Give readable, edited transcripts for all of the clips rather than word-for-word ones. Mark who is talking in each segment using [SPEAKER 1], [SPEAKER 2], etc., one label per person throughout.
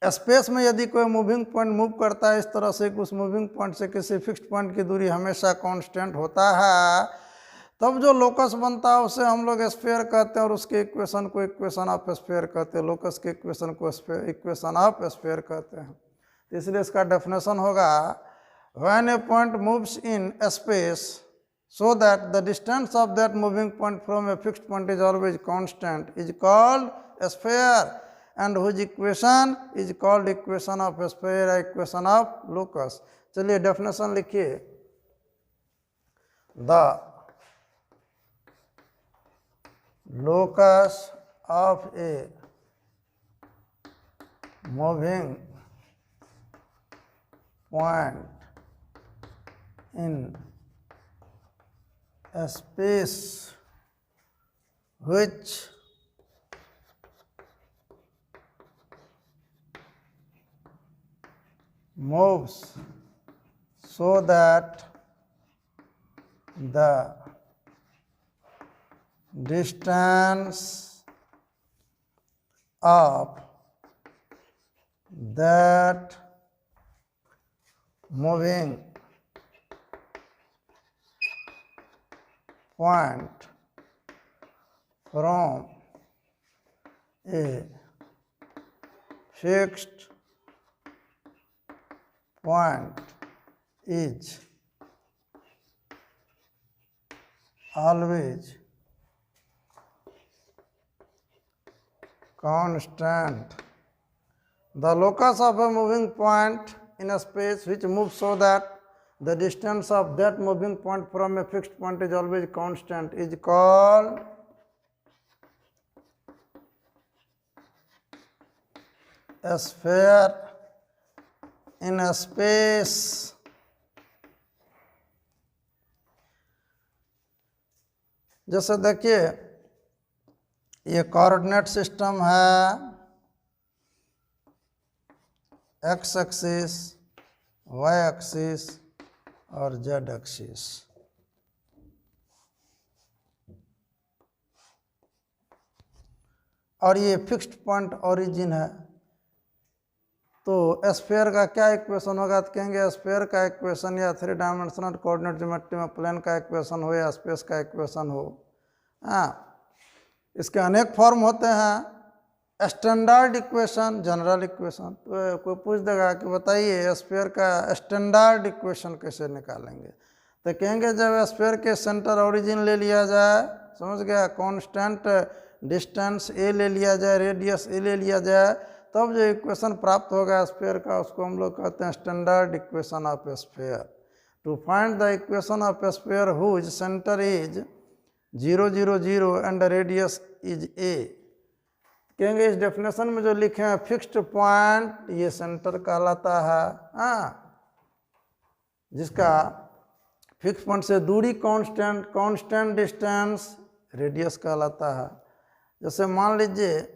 [SPEAKER 1] Space में यदि कोई मूविंग पॉइंट मूव करता है इस तरह से कि उस मूविंग पॉइंट से किसी फिक्स्ड पॉइंट की दूरी हमेशा कांस्टेंट होता है, तब जो लोकस बनता है उसे हम लोग स्फीयर कहते हैं और उसके इक्वेशन को इक्वेशन ऑफ स्फीयर कहते हैं, लोकस के इक्वेशन को इक्वेशन ऑफ स्फीयर कहते हैं। तो इसलिए इसका डेफिनेशन होगा when A point moves in space so that the distance of that moving point from a fixed point is always constant is called a sphere, and whose equation is called equation of a sphere or equation of locus। चलिए definition लिखिए, the locus of a moving point in a space which moves so that the distance of that moving point from a fixed point is always constant। The locus of a moving point in a space which moves so that the distance of that moving point from a fixed point is always constant is called a sphere in a space। जैसे देखिए ये coordinate system है, x axis, Y axis और Z axis. और ये fixed point origin है। तो sphere का क्या इक्वेशन होगा, तो कहेंगे स्फीयर का इक्वेशन या थ्री डायमेंशनल कोऑर्डिनेट ज्योमेट्री में प्लेन का इक्वेशन हो या स्पेस का इक्वेशन हो। हाँ, इसके अनेक फॉर्म होते हैं, स्टैंडर्ड इक्वेशन, जनरल इक्वेशन। तो कोई पूछ देगा कि बताइए स्फीयर का स्टैंडर्ड इक्वेशन कैसे निकालेंगे, तो कहेंगे जब स्फीयर के सेंटर ओरिजिन ले लिया जाए, समझ गया, कांस्टेंट डिस्टेंस ए ले लिया जाए, रेडियस ए ले लिया जाए, तब जो इक्वेशन प्राप्त होगा स्फीयर का उसको हम लोग कहते हैं standard equation of sphere. To find the equation of sphere whose centre is 0 0 0 and radius is a, कहेंगे इस डेफिनेशन में जो लिखे हैं फिक्स्ड पॉइंट ये सेंटर कहलाता है। हाँ, जिसका फिक्स पॉइंट से दूरी कांस्टेंट, कांस्टेंट डिस्टेंस रेडियस कहलाता है। जैसे मान लीजिए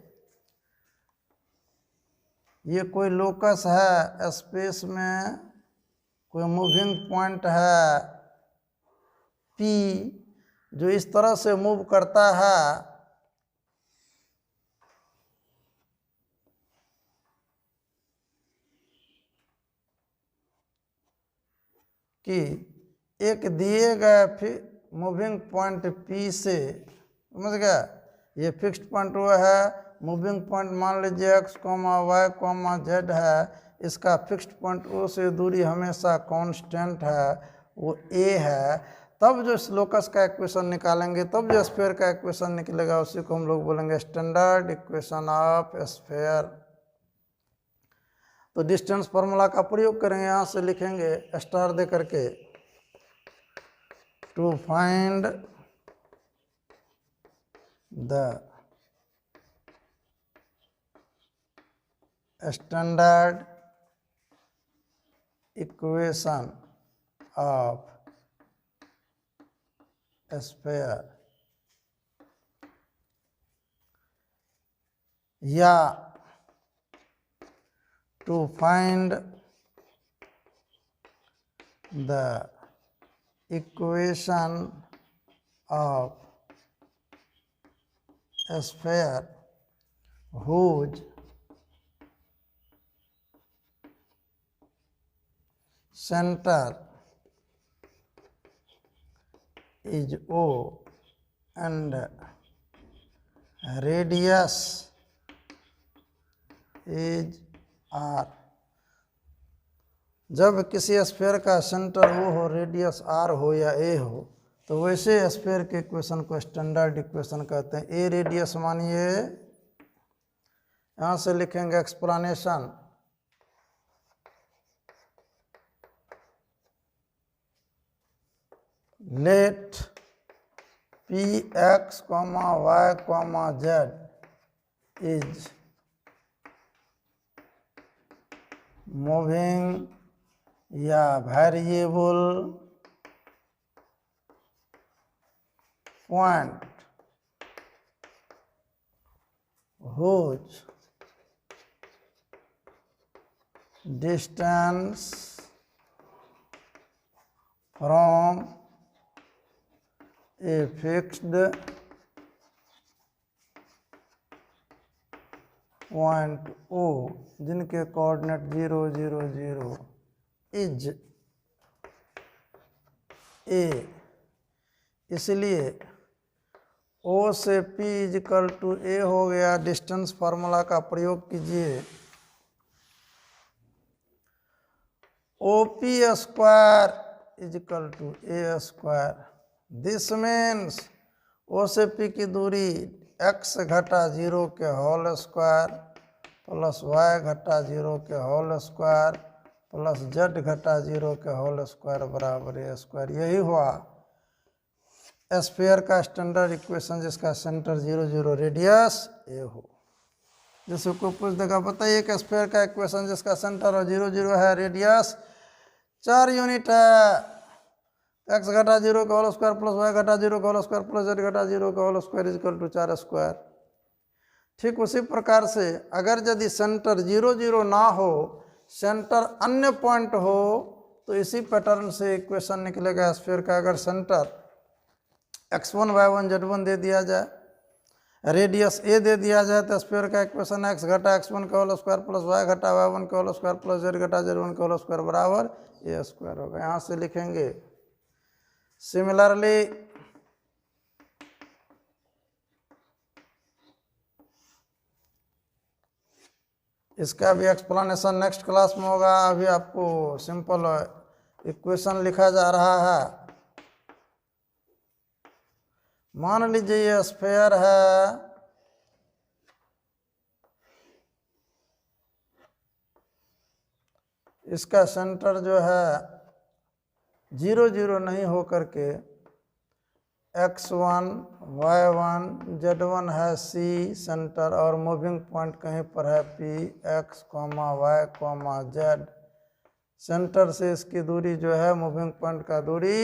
[SPEAKER 1] ये कोई लोकस है, स्पेस में कोई मूविंग पॉइंट है पी जो इस तरह से मूव करता है कि एक दिए गए मूविंग पॉइंट पी से, समझ गया, ये फिक्स्ड पॉइंट वो है, मूविंग पॉइंट मान लीजिए x comma Y comma z है, इसका फिक्स्ड पॉइंट ओ से दूरी हमेशा कांस्टेंट है, वो ए है। तब जो इस लोकस का इक्वेशन निकालेंगे, तब जो स्फीयर का इक्वेशन निकलेगा उसी को हम लोग बोलेंगे स्टैंडर्ड इक्वेशन ऑफ स्फीयर। तो डिस्टेंस फार्मूला का प्रयोग करेंगे, यहाँ से लिखेंगे स्टार दे करके, to find the standard equation of sphere, या to find the equation of a sphere whose center is O and radius is R। जब किसी स्फीयर का सेंटर O हो, रेडियस R हो या A हो, तो वैसे स्फीयर के इक्वेशन को स्टैंडर्ड इक्वेशन कहते हैं। ए रेडियस मानिए, यहाँ से लिखेंगे explanation, let P X comma Y comma Z is moving या variable point whose distance from a fixed point O, जिनके कोऑर्डिनेट 0 0 0 इज A। इसलिए O से P इजिकल टू A हो गया। डिस्टेंस फार्मूला का प्रयोग कीजिए, OP square is equal to A square. This means O से P की दूरी x घटा 0 के होल स्क्वायर प्लस y घटा 0 के होल स्क्वायर प्लस z घटा 0 के होल स्क्वायर बराबर A स्क्वायर। यही हुआ स्फीयर का स्टैंडर्ड इक्वेशन, जिसका सेंटर 0 0 रेडियस A हो। जैसे कोई पूछ देगा बताइए कि स्फीयर का इक्वेशन जिसका सेंटर 0 0 है, रेडियस 4 यूनिट है, x घटा 0 का होल स्क्वायर प्लस y घटा 0 का होल स्क्वायर प्लस z घटा 0 का whole square is equal to 4 square. ठीक उसी प्रकार से अगर यदि सेंटर 0 0 ना हो, सेंटर अन्य पॉइंट हो, तो इसी पैटर्न से इक्वेशन निकलेगा स्फीयर का। अगर सेंटर x1 y1 z1 दे दिया जाए, रेडियस A दे दिया जाए, तो स्फीयर का इक्वेशन x घटा x1 का होल स्क्वायर प्लस y घटा y1 का होल स्क्वायर प्लस z घटा z1 का होल स्क्वायर बराबर A स्क्वायर होगा। यहाँ से लिखेंगे सिमिलरली इसका भी एक्सप्लेनेशन नेक्स्ट क्लास में होगा। अभी आपको सिंपल इक्वेशन लिखा जा रहा है। मान लीजिए ये स्फीयर है, इसका सेंटर जो है 0 0 नहीं हो करके x1 y1 z1 है C सेंटर, और मूविंग पॉइंट कहीं पर है P x y z। Centre से इसकी दूरी जो है, मूविंग पॉइंट का दूरी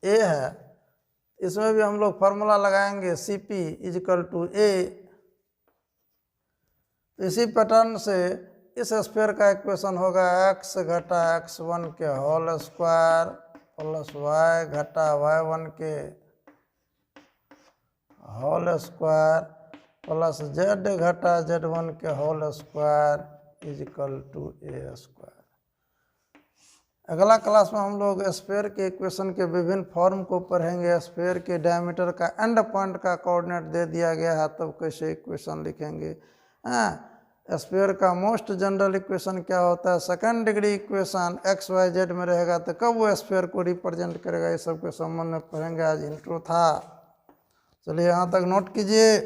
[SPEAKER 1] A है। इसमें भी हम लोग फार्मूला लगाएंगे CP इजिकल टू A। इसी पैटर्न से इस स्फीयर का इक्वेशन होगा x घटा x1 के होल स्क्वायर प्लस y घटा y1 के होल स्क्वायर प्लस z घटा z1 के whole square is equal to A square. अगला क्लास में हम लोग स्फीयर के इक्वेशन के विभिन्न फॉर्म को पढ़ेंगे। स्फीयर के डायमीटर का एंड पॉइंट का कोऑर्डिनेट दे दिया गया है, तब कैसे इक्वेशन लिखेंगे। स्फीयर का मोस्ट जनरल इक्वेशन क्या होता है, second degree equation x y z में रहेगा, तो कब वो स्फीयर को रिप्रेजेंट करेगा, ये सब के संबंध में पढ़ेंगे। आज इंट्रो था, चलिए यहाँ तक नोट कीजिए।